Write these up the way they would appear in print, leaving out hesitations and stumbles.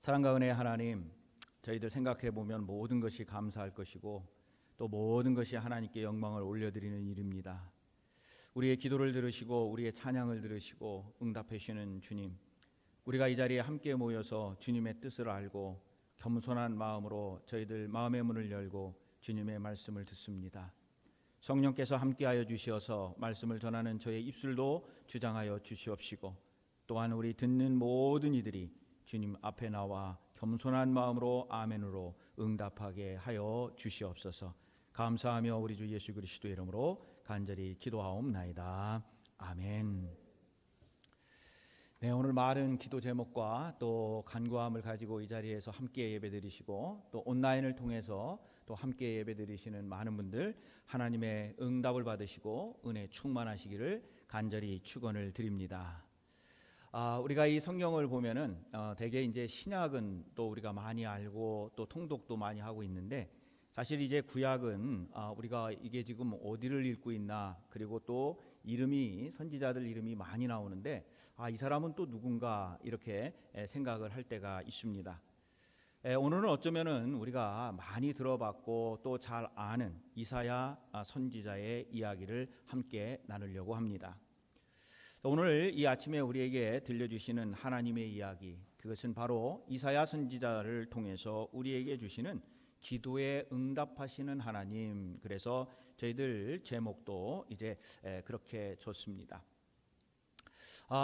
사랑과 은혜의 하나님, 저희들 생각해 보면 모든 것이 감사할 것이고 또 모든 것이 하나님께 영광을 올려드리는 일입니다. 우리의 기도를 들으시고 우리의 찬양을 들으시고 응답해 주시는 주님, 우리가 이 자리에 함께 모여서 주님의 뜻을 알고 겸손한 마음으로 저희들 마음의 문을 열고 주님의 말씀을 듣습니다. 성령께서 함께하여 주시어서 말씀을 전하는 저의 입술도 주장하여 주시옵시고, 또한 우리 듣는 모든 이들이 주님 앞에 나와 겸손한 마음으로 아멘으로 응답하게 하여 주시옵소서. 감사하며 우리 주 예수 그리스도의 이름으로 간절히 기도하옵나이다. 아멘. 네, 오늘 많은 기도 제목과 또 간구함을 가지고 이 자리에서 함께 예배드리시고 또 온라인을 통해서 또 함께 예배드리시는 많은 분들, 하나님의 응답을 받으시고 은혜 충만하시기를 간절히 축원을 드립니다. 우리가 이 성경을 보면은 대개 이제 신약은 또 우리가 많이 알고 또 통독도 많이 하고 있는데, 사실 이제 구약은 우리가 이게 지금 어디를 읽고 있나, 그리고 또 이름이 선지자들 이름이 많이 나오는데 이 사람은 또 누군가 이렇게 생각을 할 때가 있습니다. 오늘은 어쩌면은 우리가 많이 들어봤고 또 잘 아는 이사야 선지자의 이야기를 함께 나누려고 합니다. 오늘 이 아침에 우리에게 들려주시는 하나님의 이야기, 그것은 바로 이사야 선지자를 통해서 우리에게 주시는 기도에 응답하시는 하나님. 그래서 저희들 제목도 이제 그렇게 줬습니다.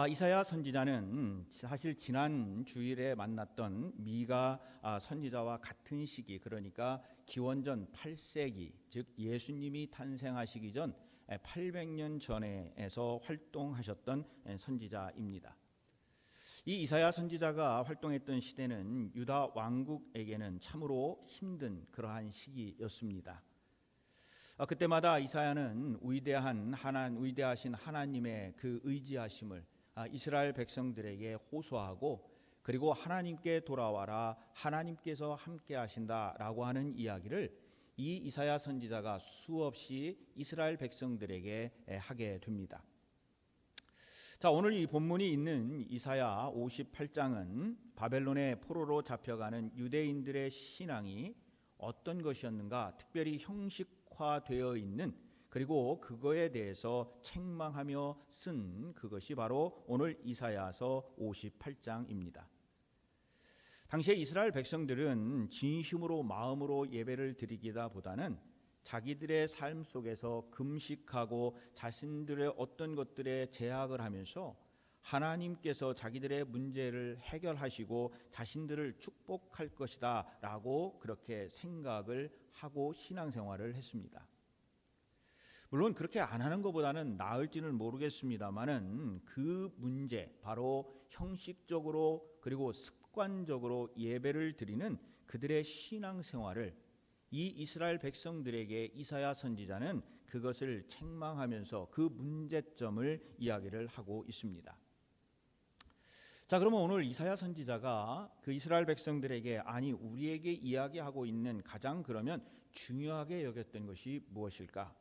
이사야 선지자는 사실 지난 주일에 만났던 미가 선지자와 같은 시기, 그러니까 기원전 8세기, 즉 예수님이 탄생하시기 전 800년 전에서 활동하셨던 선지자입니다. 이 이사야 선지자가 활동했던 시대는 유다 왕국에게는 참으로 힘든 그러한 시기였습니다. 그때마다 이사야는 위대하신 하나님의 그 의지하심을 이스라엘 백성들에게 호소하고, 그리고 하나님께 돌아와라, 하나님께서 함께 하신다라고 하는 이야기를 이 이사야 선지자가 수없이 이스라엘 백성들에게 하게 됩니다. 자, 오늘 이 본문이 있는 이사야 58장은 바벨론의 포로로 잡혀가는 유대인들의 신앙이 어떤 것이었는가, 특별히 형식화되어 있는, 그리고 그거에 대해서 책망하며 쓴 그것이 바로 오늘 이사야서 58장입니다. 당시에 이스라엘 백성들은 진심으로 마음으로 예배를 드리기보다는 자기들의 삶 속에서 금식하고 자신들의 어떤 것들에 제약을 하면서 하나님께서 자기들의 문제를 해결하시고 자신들을 축복할 것이다 라고 그렇게 생각을 하고 신앙생활을 했습니다. 물론 그렇게 안 하는 것보다는 나을지는 모르겠습니다만은 그 문제, 바로 형식적으로 그리고 습관적으로 예배를 드리는 그들의 신앙생활을 이 이스라엘 백성들에게 이사야 선지자는 그것을 책망하면서 그 문제점을 이야기를 하고 있습니다. 자, 그러면 오늘 이사야 선지자가 그 이스라엘 백성들에게, 아니 우리에게 이야기하고 있는 가장 그러면 중요하게 여겼던 것이 무엇일까?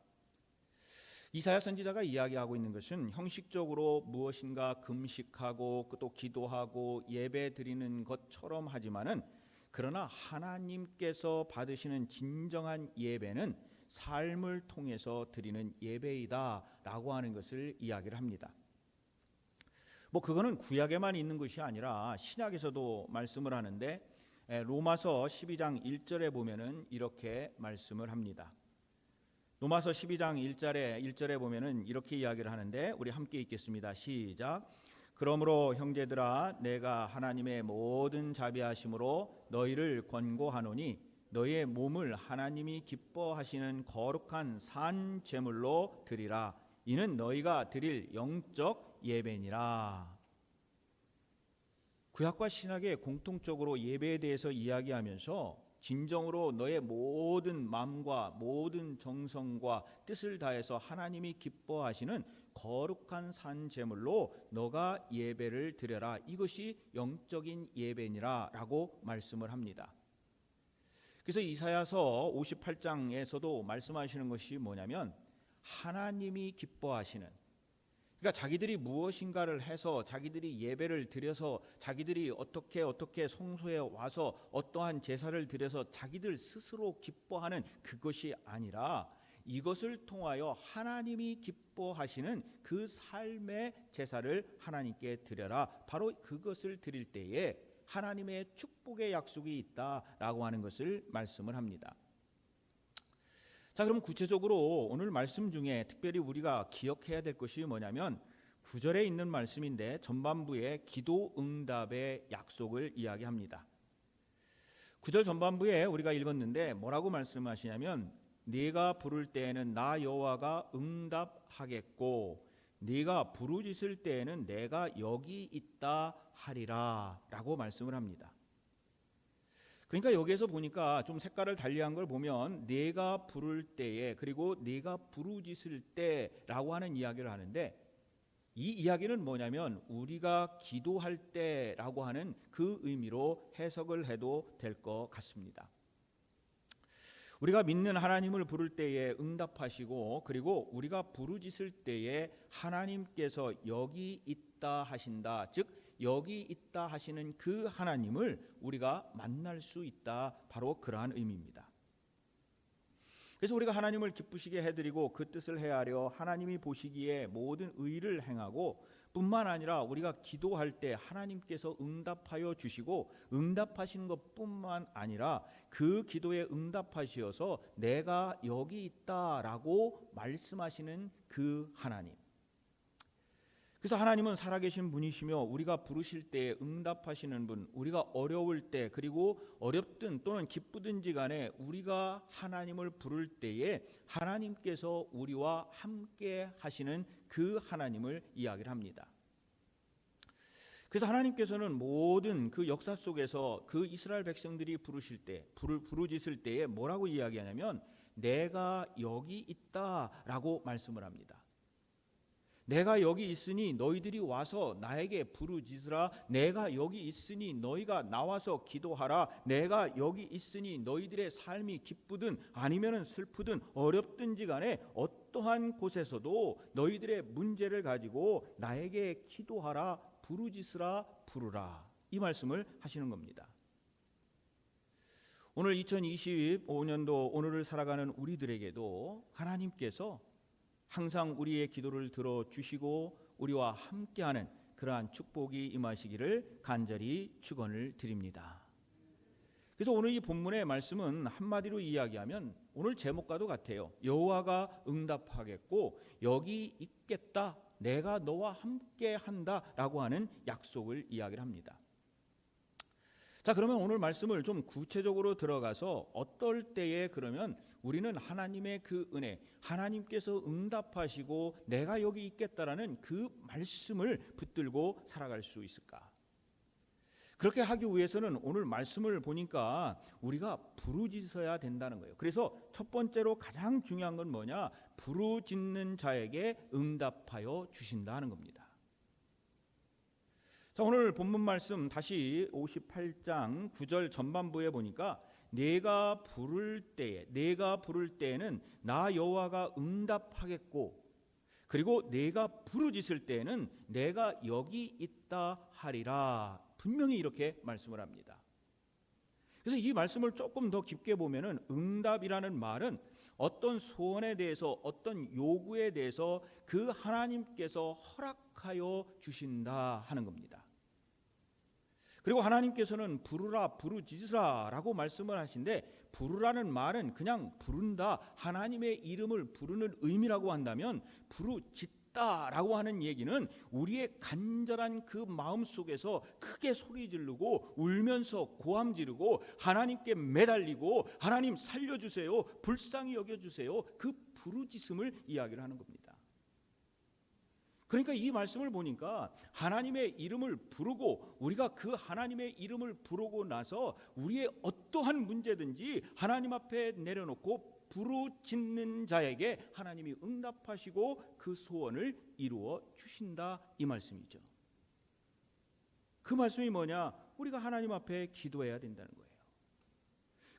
이사야 선지자가 이야기하고 있는 것은 형식적으로 무엇인가 금식하고 또 기도하고 예배 드리는 것처럼 하지만은, 그러나 하나님께서 받으시는 진정한 예배는 삶을 통해서 드리는 예배이다라고 하는 것을 이야기를 합니다. 그거는 구약에만 있는 것이 아니라 신약에서도 말씀을 하는데, 로마서 12장 1절에 보면은 이렇게 말씀을 합니다. 로마서 12장 1절에 보면은 이렇게 이야기를 하는데, 우리 함께 읽겠습니다. 시작. 그러므로 형제들아, 내가 하나님의 모든 자비하심으로 너희를 권고하노니 너희의 몸을 하나님이 기뻐하시는 거룩한 산 제물로 드리라. 이는 너희가 드릴 영적 예배니라. 구약과 신약에 공통적으로 예배에 대해서 이야기하면서 진정으로 너의 모든 마음과 모든 정성과 뜻을 다해서 하나님이 기뻐하시는 거룩한 산 제물로 너가 예배를 드려라. 이것이 영적인 예배니라 라고 말씀을 합니다. 그래서 이사야서 58장에서도 말씀하시는 것이 뭐냐면, 하나님이 기뻐하시는, 그러니까 자기들이 무엇인가를 해서 자기들이 예배를 드려서 자기들이 어떻게 성소에 와서 어떠한 제사를 드려서 자기들 스스로 기뻐하는 그것이 아니라 이것을 통하여 하나님이 기뻐하시는 그 삶의 제사를 하나님께 드려라. 바로 그것을 드릴 때에 하나님의 축복의 약속이 있다라고 하는 것을 말씀을 합니다. 자, 그럼 구체적으로 오늘 말씀 중에 특별히 우리가 기억해야 될 것이 뭐냐면 9절에 있는 말씀인데 전반부에 기도 응답의 약속을 이야기합니다. 9절 전반부에 우리가 읽었는데 뭐라고 말씀하시냐면 네가 부를 때에는 나 여호와가 응답하겠고 네가 부르짖을 때에는 내가 여기 있다 하리라 라고 말씀을 합니다. 그러니까 여기에서 보니까 좀 색깔을 달리한 걸 보면 네가 부를 때에 그리고 네가 부르짖을 때라고 하는 이야기를 하는데 이 이야기는 뭐냐면 우리가 기도할 때라고 하는 그 의미로 해석을 해도 될 것 같습니다. 우리가 믿는 하나님을 부를 때에 응답하시고 그리고 우리가 부르짖을 때에 하나님께서 여기 있다 하신다. 즉 여기 있다 하시는 그 하나님을 우리가 만날 수 있다. 바로 그러한 의미입니다. 그래서 우리가 하나님을 기쁘시게 해드리고 그 뜻을 헤아려 하나님이 보시기에 모든 의를 행하고 뿐만 아니라 우리가 기도할 때 하나님께서 응답하여 주시고 응답하시는 것뿐만 아니라 그 기도에 응답하시어서 내가 여기 있다라고 말씀하시는 그 하나님. 그래서 하나님은 살아계신 분이시며 우리가 부르실 때에 응답하시는 분, 우리가 어려울 때 그리고 어렵든 또는 기쁘든지 간에 우리가 하나님을 부를 때에 하나님께서 우리와 함께 하시는 그 하나님을 이야기를 합니다. 그래서 하나님께서는 모든 그 역사 속에서 그 이스라엘 백성들이 부르실 때, 부르짖을 때에 뭐라고 이야기하냐면 내가 여기 있다라고 말씀을 합니다. 내가 여기 있으니 너희들이 와서 나에게 부르짖으라. 내가 여기 있으니 너희가 나와서 기도하라. 내가 여기 있으니 너희들의 삶이 기쁘든 아니면 슬프든 어렵든지 간에 어떠한 곳에서도 너희들의 문제를 가지고 나에게 기도하라. 부르짖으라. 부르라. 이 말씀을 하시는 겁니다. 오늘 2025년도 오늘을 살아가는 우리들에게도 하나님께서 항상 우리의 기도를 들어주시고 우리와 함께하는 그러한 축복이 임하시기를 간절히 축원을 드립니다. 그래서 오늘 이 본문의 말씀은 한마디로 이야기하면 오늘 제목과도 같아요. 여호와가 응답하겠고 여기 있겠다. 내가 너와 함께한다 라고 하는 약속을 이야기를 합니다. 자, 그러면 오늘 말씀을 좀 구체적으로 들어가서 어떨 때에 그러면 우리는 하나님의 그 은혜, 하나님께서 응답하시고 내가 여기 있겠다라는 그 말씀을 붙들고 살아갈 수 있을까? 그렇게 하기 위해서는 오늘 말씀을 보니까 우리가 부르짖어야 된다는 거예요. 그래서 첫 번째로 가장 중요한 건 뭐냐? 부르짖는 자에게 응답하여 주신다는 겁니다. 자, 오늘 본문 말씀 다시 58장 9절 전반부에 보니까 내가 부를 때에는 나 여호와가 응답하겠고 그리고 내가 부르짖을 때에는 내가 여기 있다 하리라. 분명히 이렇게 말씀을 합니다. 그래서 이 말씀을 조금 더 깊게 보면은 응답이라는 말은 어떤 소원에 대해서 어떤 요구에 대해서 그 하나님께서 허락하여 주신다 하는 겁니다. 그리고 하나님께서는 부르라 부르짖으라 라고 말씀을 하신데 부르라는 말은 그냥 부른다 하나님의 이름을 부르는 의미라고 한다면 부르짖다 라고 하는 얘기는 우리의 간절한 그 마음 속에서 크게 소리 지르고 울면서 고함 지르고 하나님께 매달리고 하나님 살려주세요 불쌍히 여겨주세요 그 부르짖음을 이야기를 하는 겁니다. 그러니까 이 말씀을 보니까 하나님의 이름을 부르고 우리가 그 하나님의 이름을 부르고 나서 우리의 어떠한 문제든지 하나님 앞에 내려놓고 부르짖는 자에게 하나님이 응답하시고 그 소원을 이루어 주신다 이 말씀이죠. 그 말씀이 뭐냐? 우리가 하나님 앞에 기도해야 된다는 거예요.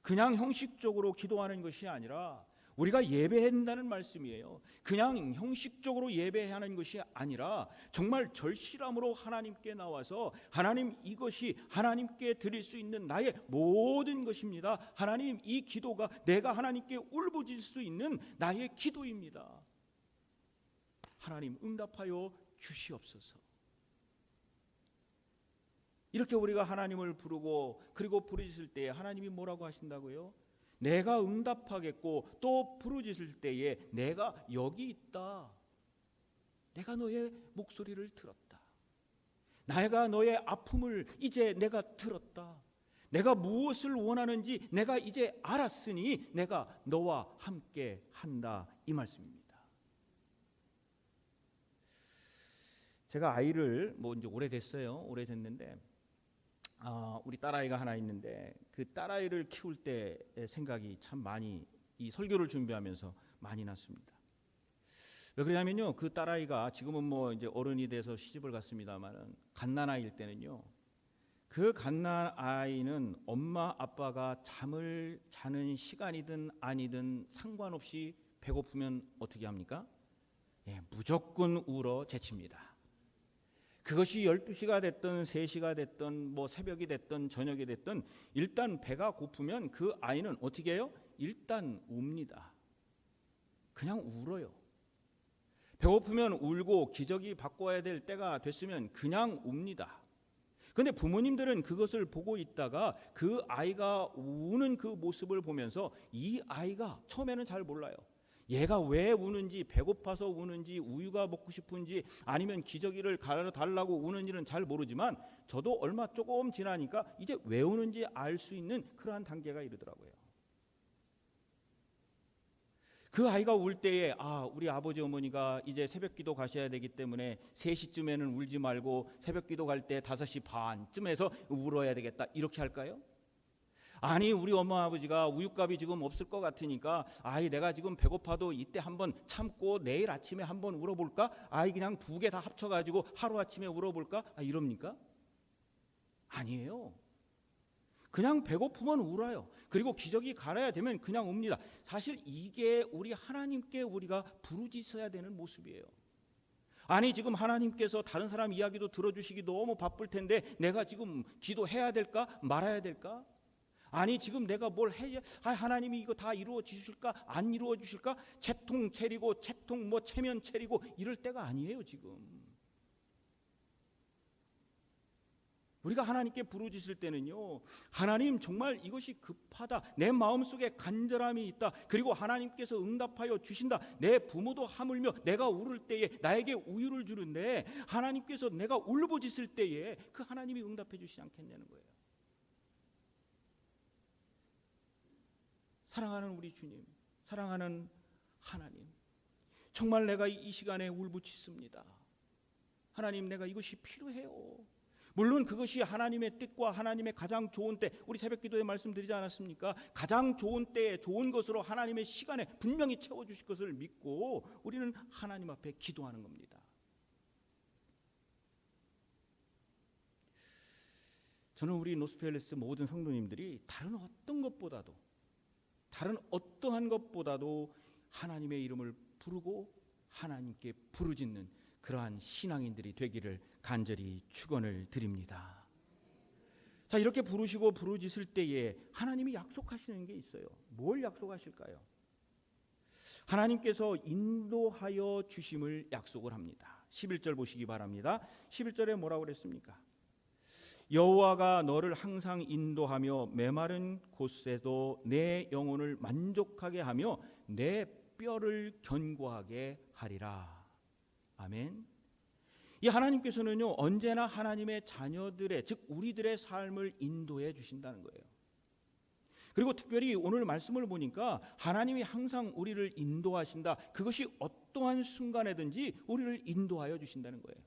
그냥 형식적으로 기도하는 것이 아니라 우리가 예배해야 한다는 말씀이에요. 그냥 형식적으로 예배하는 것이 아니라 정말 절실함으로 하나님께 나와서 하나님, 이것이 하나님께 드릴 수 있는 나의 모든 것입니다. 하나님, 이 기도가 내가 하나님께 울부짖을 수 있는 나의 기도입니다. 하나님, 응답하여 주시옵소서. 이렇게 우리가 하나님을 부르고 그리고 부르짖을 때에 하나님이 뭐라고 하신다고요? 내가 응답하겠고 또 부르짖을 때에 내가 여기 있다. 내가 너의 목소리를 들었다. 내가 너의 아픔을 이제 내가 들었다. 내가 무엇을 원하는지 내가 이제 알았으니 내가 너와 함께 한다. 이 말씀입니다. 제가 아이를 이제 오래됐는데 우리 딸아이가 하나 있는데 그 딸아이를 키울 때 생각이 참 많이 이 설교를 준비하면서 많이 났습니다. 왜 그러냐면요, 그 딸아이가 지금은 이제 어른이 돼서 시집을 갔습니다만은 갓난아이일 때는요, 그 갓난아이는 엄마 아빠가 잠을 자는 시간이든 아니든 상관없이 배고프면 어떻게 합니까? 무조건 울어 제칩니다. 그것이 12시가 됐든 3시가 됐든 새벽이 됐든 저녁이 됐든 일단 배가 고프면 그 아이는 어떻게 해요? 일단 웁니다. 그냥 울어요. 배고프면 울고 기저귀 바꿔야 될 때가 됐으면 그냥 웁니다. 그런데 부모님들은 그것을 보고 있다가 그 아이가 우는 그 모습을 보면서 이 아이가 처음에는 잘 몰라요. 얘가 왜 우는지, 배고파서 우는지, 우유가 먹고 싶은지, 아니면 기저귀를 갈아달라고 우는지는 잘 모르지만 저도 얼마 조금 지나니까 이제 왜 우는지 알 수 있는 그러한 단계가 이르더라고요. 그 아이가 울 때에 우리 아버지 어머니가 이제 새벽기도 가셔야 되기 때문에 3시쯤에는 울지 말고 새벽기도 갈 때 5시 반쯤에서 울어야 되겠다, 이렇게 할까요? 아니, 우리 엄마 아버지가 우유값이 지금 없을 것 같으니까 내가 지금 배고파도 이때 한번 참고 내일 아침에 한번 울어볼까? 그냥 2개 다 합쳐가지고 하루아침에 울어볼까? 이럽니까? 아니에요. 그냥 배고프면 울어요. 그리고 기저귀 갈아야 되면 그냥 웁니다. 사실 이게 우리 하나님께 우리가 부르짖어야 되는 모습이에요. 아니, 지금 하나님께서 다른 사람 이야기도 들어주시기 너무 바쁠 텐데 내가 지금 기도해야 될까 말아야 될까? 아니, 지금 내가 뭘 해야 하나님이 이거 다 이루어 주실까 안 이루어 주실까? 채통 차리고 채통 체면 차리고 이럴 때가 아니에요. 지금 우리가 하나님께 부르짖을 때는요, 하나님, 정말 이것이 급하다, 내 마음속에 간절함이 있다, 그리고 하나님께서 응답하여 주신다, 내 부모도 하물며 내가 울을 때에 나에게 우유를 주는데 하나님께서 내가 울부짖을 때에 그 하나님이 응답해 주시지 않겠냐는 거예요. 사랑하는 우리 주님, 사랑하는 하나님, 정말 내가 이 시간에 울부짖습니다. 하나님, 내가 이것이 필요해요. 물론 그것이 하나님의 뜻과 하나님의 가장 좋은 때, 우리 새벽기도에 말씀드리지 않았습니까? 가장 좋은 때에 좋은 것으로 하나님의 시간에 분명히 채워주실 것을 믿고 우리는 하나님 앞에 기도하는 겁니다. 저는 우리 노스펠레스 모든 성도님들이 다른 어떠한 것보다도 하나님의 이름을 부르고 하나님께 부르짖는 그러한 신앙인들이 되기를 간절히 축원을 드립니다. 자, 이렇게 부르시고 부르짖을 때에 하나님이 약속하시는 게 있어요. 뭘 약속하실까요? 하나님께서 인도하여 주심을 약속을 합니다. 11절 보시기 바랍니다. 11절에 뭐라고 그랬습니까? 여호와가 너를 항상 인도하며 메마른 곳에도 내 영혼을 만족하게 하며 내 뼈를 견고하게 하리라. 아멘. 이 하나님께서는요, 언제나 하나님의 자녀들의, 즉 우리들의 삶을 인도해 주신다는 거예요. 그리고 특별히 오늘 말씀을 보니까 하나님이 항상 우리를 인도하신다. 그것이 어떠한 순간에든지 우리를 인도하여 주신다는 거예요.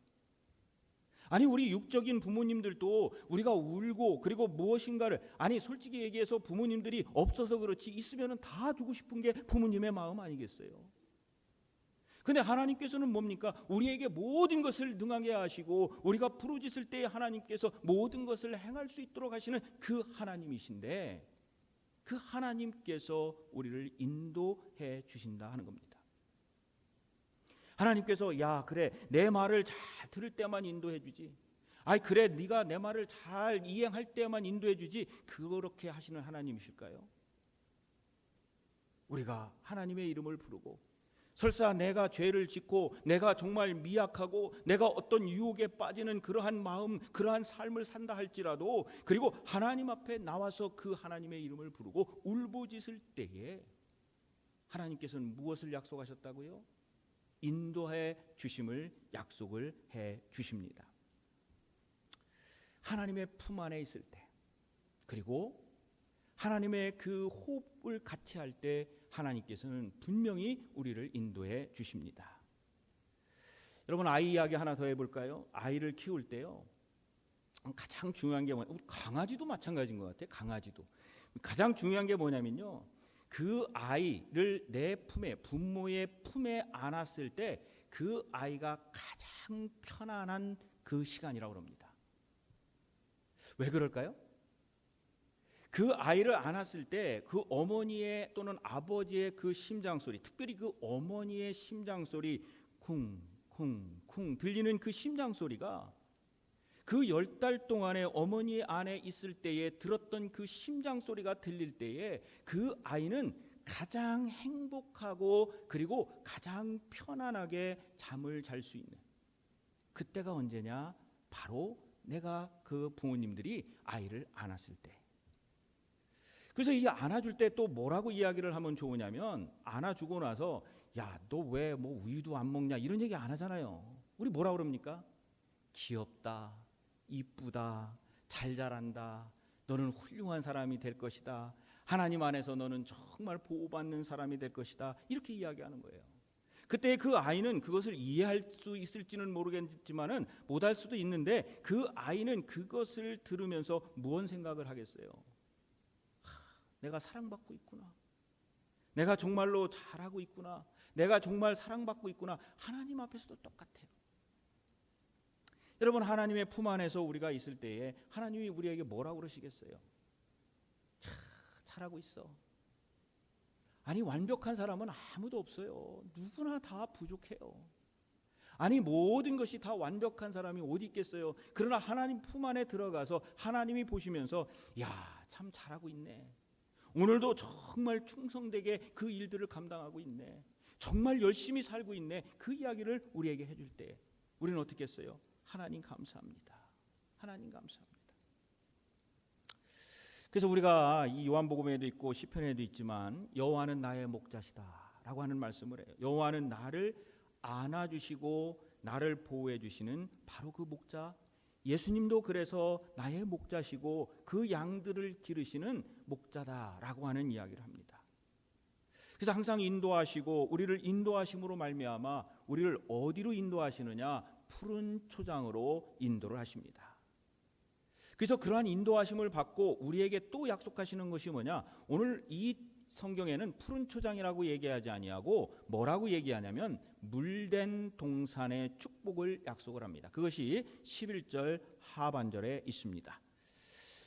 아니, 우리 육적인 부모님들도 우리가 울고 그리고 무엇인가를, 솔직히 얘기해서 부모님들이 없어서 그렇지 있으면 다 주고 싶은 게 부모님의 마음 아니겠어요? 근데 하나님께서는 뭡니까? 우리에게 모든 것을 능하게 하시고 우리가 부르짖을 때에 하나님께서 모든 것을 행할 수 있도록 하시는 그 하나님이신데, 그 하나님께서 우리를 인도해 주신다 하는 겁니다. 하나님께서 야 그래 내 말을 잘 들을 때만 인도해 주지. 아이 그래 네가 내 말을 잘 이행할 때만 인도해 주지. 그렇게 하시는 하나님이실까요? 우리가 하나님의 이름을 부르고 설사 내가 죄를 짓고 내가 정말 미약하고 내가 어떤 유혹에 빠지는 그러한 마음 그러한 삶을 산다 할지라도 그리고 하나님 앞에 나와서 그 하나님의 이름을 부르고 울부짖을 때에 하나님께서는 무엇을 약속하셨다고요? 인도해 주심을 약속을 해 주십니다. 하나님의 품 안에 있을 때 그리고 하나님의 그 호흡을 같이 할 때 하나님께서는 분명히 우리를 인도해 주십니다. 여러분 아이 이야기 하나 더 해볼까요? 아이를 키울 때요 가장 중요한 게 뭐냐면 강아지도 마찬가지인 것 같아요. 강아지도 가장 중요한 게 뭐냐면요 그 아이를 내 품에 부모의 품에 안았을 때 그 아이가 가장 편안한 그 시간이라고 합니다. 왜 그럴까요? 그 아이를 안았을 때 그 어머니의 또는 아버지의 그 심장 소리, 특별히 그 어머니의 심장 소리 쿵쿵쿵 들리는 그 심장 소리가 그 10달 동안에 어머니 안에 있을 때에 들었던 그 심장 소리가 들릴 때에 그 아이는 가장 행복하고 그리고 가장 편안하게 잠을 잘 수 있는 그때가 언제냐? 바로 내가 그 부모님들이 아이를 안았을 때. 그래서 이 안아줄 때 또 뭐라고 이야기를 하면 좋으냐면 안아주고 나서 야, 너 왜 뭐 우유도 안 먹냐 이런 얘기 안 하잖아요. 우리 뭐라 그럽니까? 귀엽다, 이쁘다, 잘 자란다, 너는 훌륭한 사람이 될 것이다, 하나님 안에서 너는 정말 보호받는 사람이 될 것이다 이렇게 이야기하는 거예요. 그때 그 아이는 그것을 이해할 수 있을지는 모르겠지만은 못할 수도 있는데 그 아이는 그것을 들으면서 무슨 생각을 하겠어요? 내가 사랑받고 있구나. 내가 정말로 잘하고 있구나. 내가 정말 사랑받고 있구나. 하나님 앞에서도 똑같아요. 여러분 하나님의 품 안에서 우리가 있을 때에 하나님이 우리에게 뭐라고 그러시겠어요? 잘하고 있어. 아니 완벽한 사람은 아무도 없어요. 누구나 다 부족해요. 아니 모든 것이 다 완벽한 사람이 어디 있겠어요. 그러나 하나님 품 안에 들어가서 하나님이 보시면서 야, 참 잘하고 있네. 오늘도 정말 충성되게 그 일들을 감당하고 있네. 정말 열심히 살고 있네. 그 이야기를 우리에게 해줄 때 우리는 어떻게 했어요? 하나님 감사합니다. 하나님 감사합니다. 그래서 우리가 이 요한복음에도 있고 시편에도 있지만 여호와는 나의 목자시다라고 하는 말씀을 해요. 여호와는 나를 안아주시고 나를 보호해 주시는 바로 그 목자. 예수님도 그래서 나의 목자시고 그 양들을 기르시는 목자다라고 하는 이야기를 합니다. 그래서 항상 인도하시고 우리를 인도하심으로 말미암아 우리를 어디로 인도하시느냐? 푸른 초장으로 인도를 하십니다. 그래서 그러한 인도하심을 받고 우리에게 또 약속하시는 것이 뭐냐? 오늘 이 성경에는 푸른 초장이라고 얘기하지 아니하고 뭐라고 얘기하냐면 물된 동산의 축복을 약속을 합니다. 그것이 11절 하반절에 있습니다.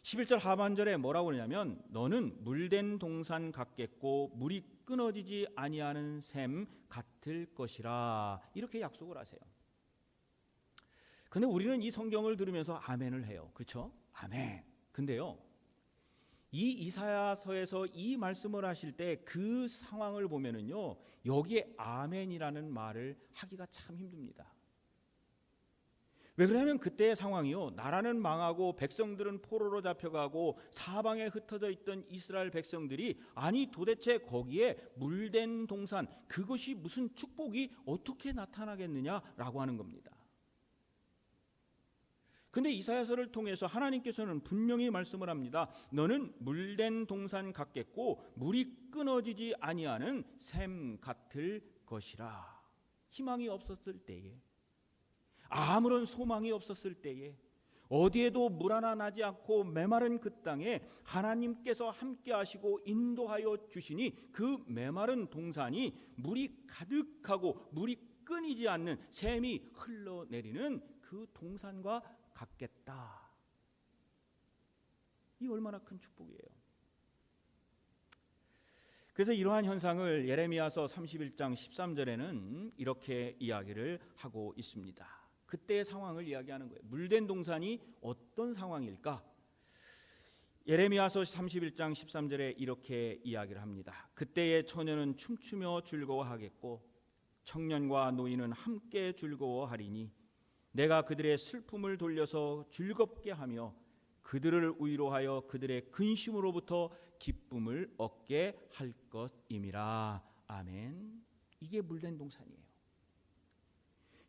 11절 하반절에 뭐라고 그러냐면 너는 물된 동산 같겠고 물이 끊어지지 아니하는 샘 같을 것이라 이렇게 약속을 하세요. 근데 우리는 이 성경을 들으면서 아멘을 해요. 그렇죠? 아멘. 근데요. 이 이사야서에서 이 말씀을 하실 때 그 상황을 보면은요. 여기에 아멘이라는 말을 하기가 참 힘듭니다. 왜 그러냐면 그때의 상황이요. 나라는 망하고 백성들은 포로로 잡혀가고 사방에 흩어져 있던 이스라엘 백성들이 아니 도대체 거기에 물된 동산 그것이 무슨 축복이 어떻게 나타나겠느냐라고 하는 겁니다. 근데 이사야서를 통해서 하나님께서는 분명히 말씀을 합니다. 너는 물된 동산 같겠고 물이 끊어지지 아니하는 샘 같을 것이라. 희망이 없었을 때에 아무런 소망이 없었을 때에 어디에도 물 하나 나지 않고 메마른 그 땅에 하나님께서 함께 하시고 인도하여 주시니 그 메마른 동산이 물이 가득하고 물이 끊이지 않는 샘이 흘러내리는 그 동산과 같겠다. 이 얼마나 큰 축복이에요. 그래서 이러한 현상을 예레미야서 31장 13절에는 이렇게 이야기를 하고 있습니다. 그때의 상황을 이야기하는 거예요. 물된 동산이 어떤 상황일까? 예레미야서 31장 13절에 이렇게 이야기를 합니다. 그때의 처녀는 춤추며 즐거워하겠고 청년과 노인은 함께 즐거워하리니 내가 그들의 슬픔을 돌려서 즐겁게 하며 그들을 위로하여 그들의 근심으로부터 기쁨을 얻게 할 것임이라. 아멘. 이게 물된 동산이에요.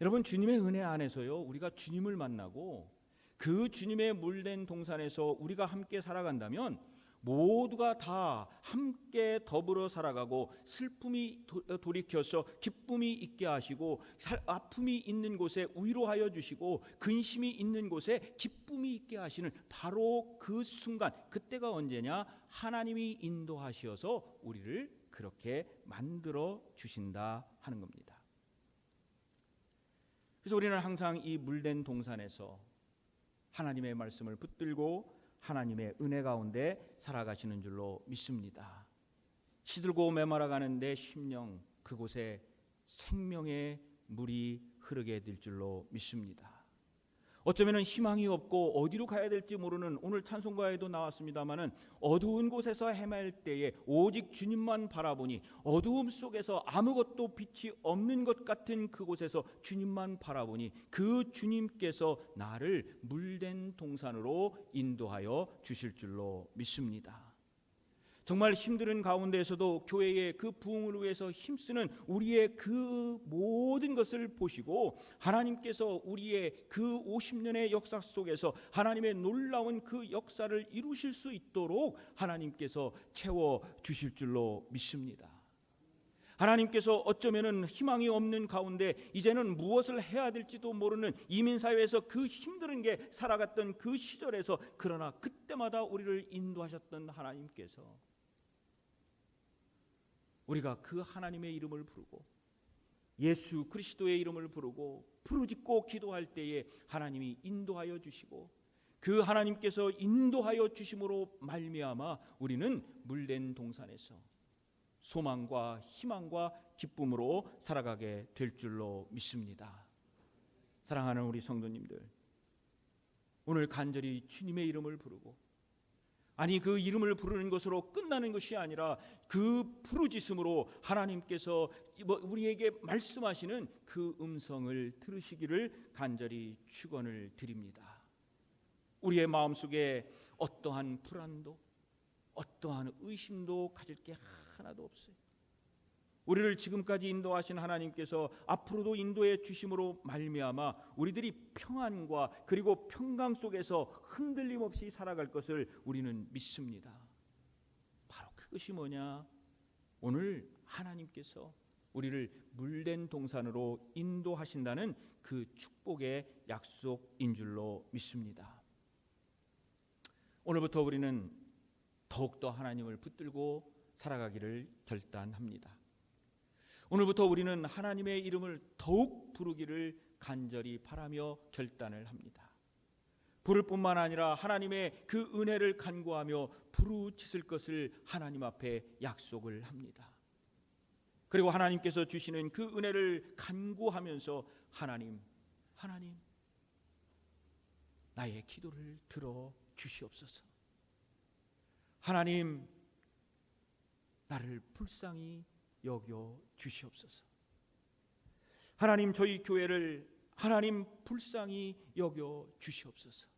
여러분, 주님의 은혜 안에서요, 우리가 주님을 만나고 그 주님의 물된 동산에서 우리가 함께 살아간다면 모두가 다 함께 더불어 살아가고 슬픔이 돌이켜서 기쁨이 있게 하시고 아픔이 있는 곳에 위로하여 주시고 근심이 있는 곳에 기쁨이 있게 하시는 바로 그 순간, 그때가 언제냐? 하나님이 인도하셔서 우리를 그렇게 만들어 주신다 하는 겁니다. 그래서 우리는 항상 이 물된 동산에서 하나님의 말씀을 붙들고 하나님의 은혜 가운데 살아가시는 줄로 믿습니다. 시들고 메말아가는 내 심령, 그곳에 생명의 물이 흐르게 될 줄로 믿습니다. 어쩌면 희망이 없고 어디로 가야 될지 모르는, 오늘 찬송가에도 나왔습니다마는 어두운 곳에서 헤맬 때에 오직 주님만 바라보니, 어두움 속에서 아무것도 빛이 없는 것 같은 그곳에서 주님만 바라보니 그 주님께서 나를 물된 동산으로 인도하여 주실 줄로 믿습니다. 정말 힘든 가운데에서도 교회의 그 부흥을 위해서 힘쓰는 우리의 그 모든 것을 보시고 하나님께서 우리의 그 50년의 역사 속에서 하나님의 놀라운 그 역사를 이루실 수 있도록 하나님께서 채워주실 줄로 믿습니다. 하나님께서 어쩌면은 희망이 없는 가운데 이제는 무엇을 해야 될지도 모르는 이민사회에서 그 힘든 게 살아갔던 그 시절에서, 그러나 그때마다 우리를 인도하셨던 하나님께서 우리가 그 하나님의 이름을 부르고 예수 그리스도의 이름을 부르고 부르짖고 기도할 때에 하나님이 인도하여 주시고 그 하나님께서 인도하여 주심으로 말미암아 우리는 물된 동산에서 소망과 희망과 기쁨으로 살아가게 될 줄로 믿습니다. 사랑하는 우리 성도님들, 오늘 간절히 주님의 이름을 부르고, 아니 그 이름을 부르는 것으로 끝나는 것이 아니라 그 부르짖음으로 하나님께서 우리에게 말씀하시는 그 음성을 들으시기를 간절히 축원을 드립니다. 우리의 마음속에 어떠한 불안도 어떠한 의심도 가질 게 하나도 없어요. 우리를 지금까지 인도하신 하나님께서 앞으로도 인도해 주심으로 말미암아 우리들이 평안과 그리고 평강 속에서 흔들림 없이 살아갈 것을 우리는 믿습니다. 바로 그것이 뭐냐? 오늘 하나님께서 우리를 물된 동산으로 인도하신다는 그 축복의 약속인 줄로 믿습니다. 오늘부터 우리는 더욱더 하나님을 붙들고 살아가기를 결단합니다. 오늘부터 우리는 하나님의 이름을 더욱 부르기를 간절히 바라며 결단을 합니다. 부를 뿐만 아니라 하나님의 그 은혜를 간구하며 부르짖을 것을 하나님 앞에 약속을 합니다. 그리고 하나님께서 주시는 그 은혜를 간구하면서 하나님 나의 기도를 들어 주시옵소서. 하나님 나를 불쌍히 여겨 주시옵소서. 하나님 저희 교회를 하나님 불쌍히 여겨 주시옵소서.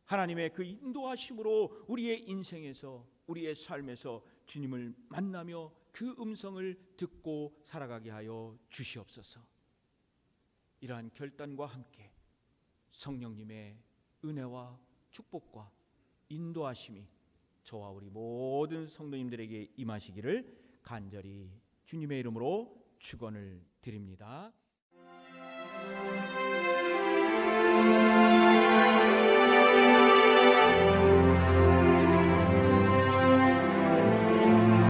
하나님의 그 인도하심으로 우리의 인생에서 우리의 삶에서 주님을 만나며 그 음성을 듣고 살아가게 하여 주시옵소서. 이러한 결단과 함께 성령님의 은혜와 축복과 인도하심이 저와 우리 모든 성도님들에게 임하시기를 간절히 주님의 이름으로 축원을 드립니다.